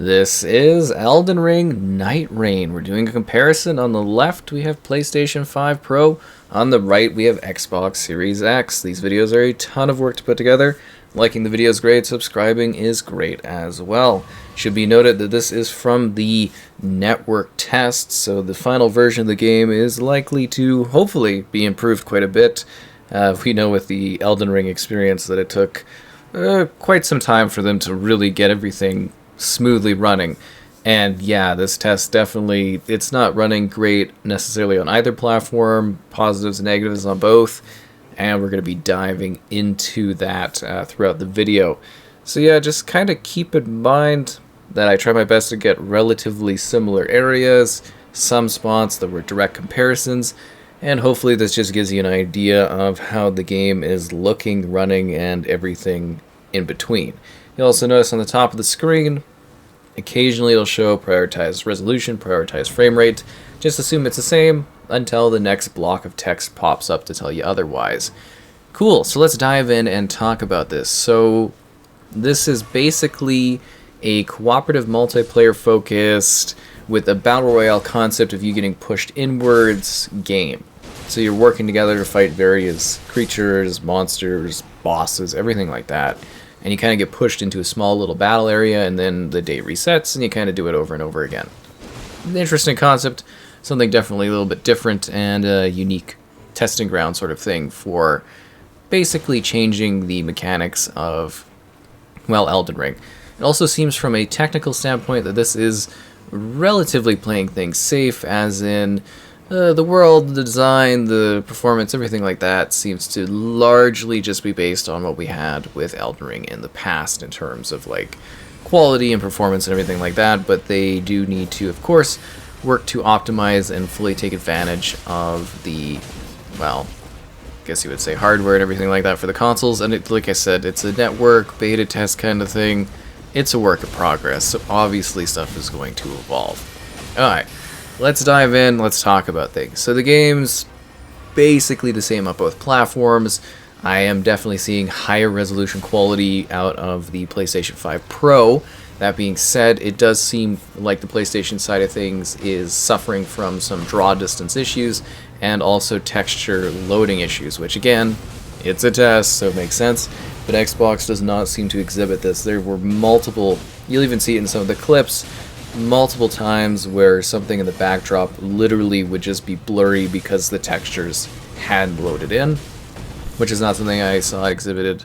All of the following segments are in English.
This is Elden Ring Nightreign. We're doing a comparison. On the left, we have PlayStation 5 Pro. On the right, we have Xbox Series X. These videos are a ton of work to put together. Liking the video is great. Subscribing is great as well. Should be noted that this is from the network test, so the final version of the game is likely to, hopefully, be improved quite a bit. We know with the Elden Ring experience that it took quite some time for them to really get everything smoothly running. And yeah, this test definitely, it's not running great necessarily on either platform, positives and negatives on both, and we're going to be diving into that throughout the video. So yeah, just kind of keep in mind that I try my best to get relatively similar areas, some spots that were direct comparisons, and hopefully this just gives you an idea of how the game is looking, running, and everything in between. You'll also notice on the top of the screen, occasionally it'll show prioritized resolution, prioritized frame rate. Just assume it's the same until the next block of text pops up to tell you otherwise. Cool, so let's dive in and talk about this. So this is basically a cooperative multiplayer focused with a battle royale concept of you getting pushed inwards game. So you're working together to fight various creatures, monsters, bosses, everything like that. And you kind of get pushed into a small little battle area, and then the day resets, and you kind of do it over and over again. An interesting concept, something definitely a little bit different, and a unique testing ground sort of thing for basically changing the mechanics of, well, Elden Ring. It also seems from a technical standpoint that this is relatively playing things safe, as in the world, the design, the performance, everything like that seems to largely just be based on what we had with Elden Ring in the past in terms of like quality and performance and everything like that, but they do need to, of course, work to optimize and fully take advantage of the, well, I guess you would say hardware and everything like that for the consoles. And it, like I said, it's a network beta test kind of thing. It's a work in progress, so obviously stuff is going to evolve. Alright, let's dive in, let's talk about things. So the game's basically the same on both platforms. I am definitely seeing higher resolution quality out of the PlayStation 5 Pro. That being said, it does seem like the PlayStation side of things is suffering from some draw distance issues and also texture loading issues, which again, it's a test, so it makes sense. But Xbox does not seem to exhibit this. There were multiple, you'll even see it in some of the clips, multiple times where something in the backdrop literally would just be blurry because the textures hadn't loaded in, which is not something I saw exhibited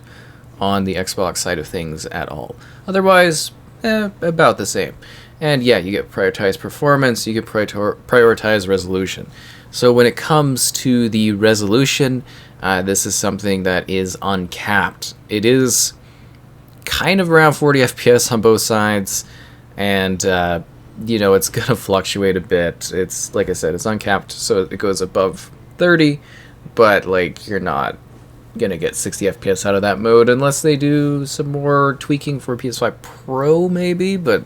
on the Xbox side of things at all. Otherwise, about the same. And yeah, you get prioritized performance, you get prioritized resolution. So when it comes to the resolution, this is something that is uncapped. It is kind of around 40 FPS on both sides, and you know, it's gonna fluctuate a bit. It's, like I said, it's uncapped, so it goes above 30, but like you're not gonna get 60 FPS out of that mode unless they do some more tweaking for PS5 Pro maybe. But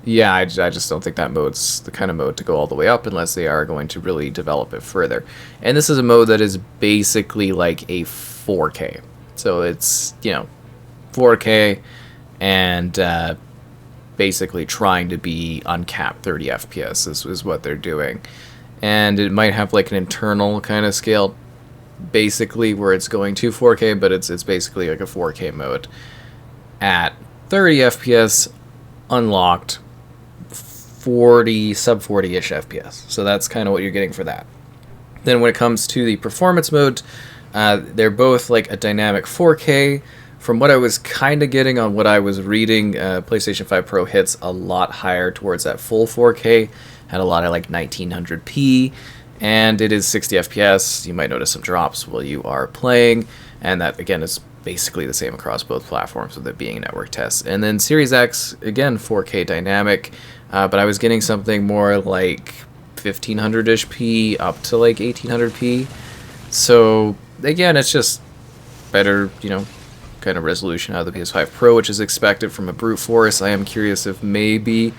yeah, I just don't think that mode's the kind of mode to go all the way up unless they are going to really develop it further. And this is a mode that is basically like a 4K, so it's, you know, 4K and basically trying to be uncapped 30 FPS is what they're doing. And it might have like an internal kind of scale basically where it's going to 4K, but it's basically like a 4K mode at 30 FPS unlocked, 40 sub 40-ish FPS. So that's kind of what you're getting for that. Then when it comes to the performance mode, they're both like a dynamic 4K. From what I was kind of getting on what I was reading, PlayStation 5 Pro hits a lot higher towards that full 4K, had a lot of like 1900p, and it is 60 FPS. You might notice some drops while you are playing, and that again is basically the same across both platforms with it being a network test. And then Series X, again 4K dynamic, but I was getting something more like 1500-ish p up to like 1800p. So again, it's just better, you know, kind of resolution out of the PS5 Pro, which is expected from a brute force. I am curious if maybe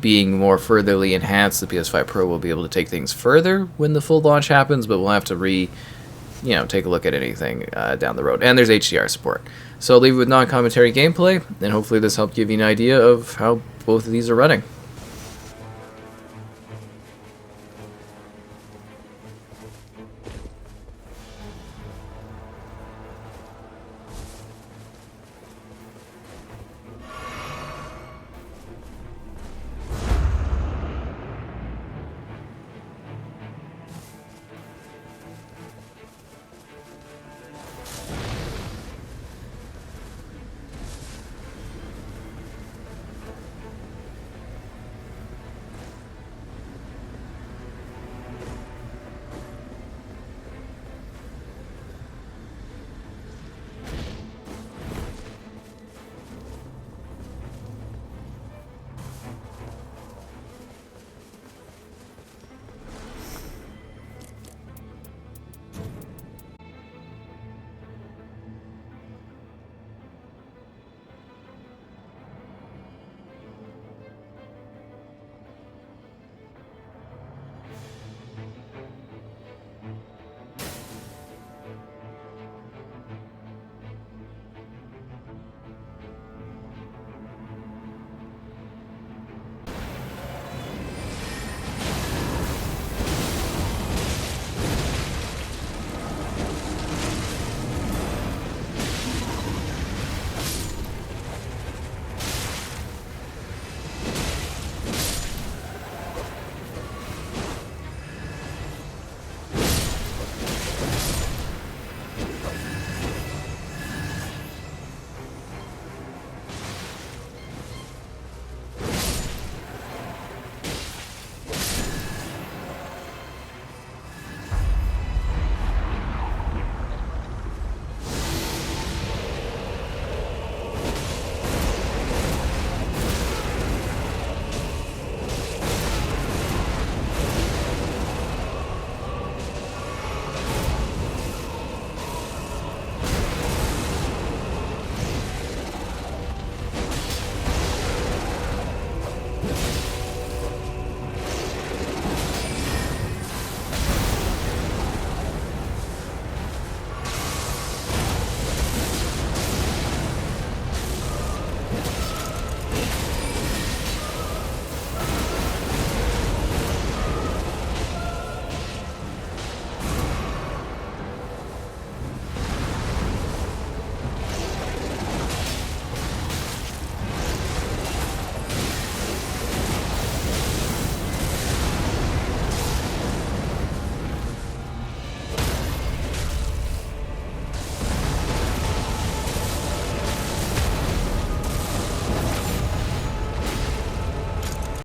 being more furtherly enhanced, the PS5 Pro will be able to take things further when the full launch happens, but we'll have to take a look at anything down the road. And there's HDR support. So I'll leave it with non-commentary gameplay, and hopefully this helped give you an idea of how both of these are running.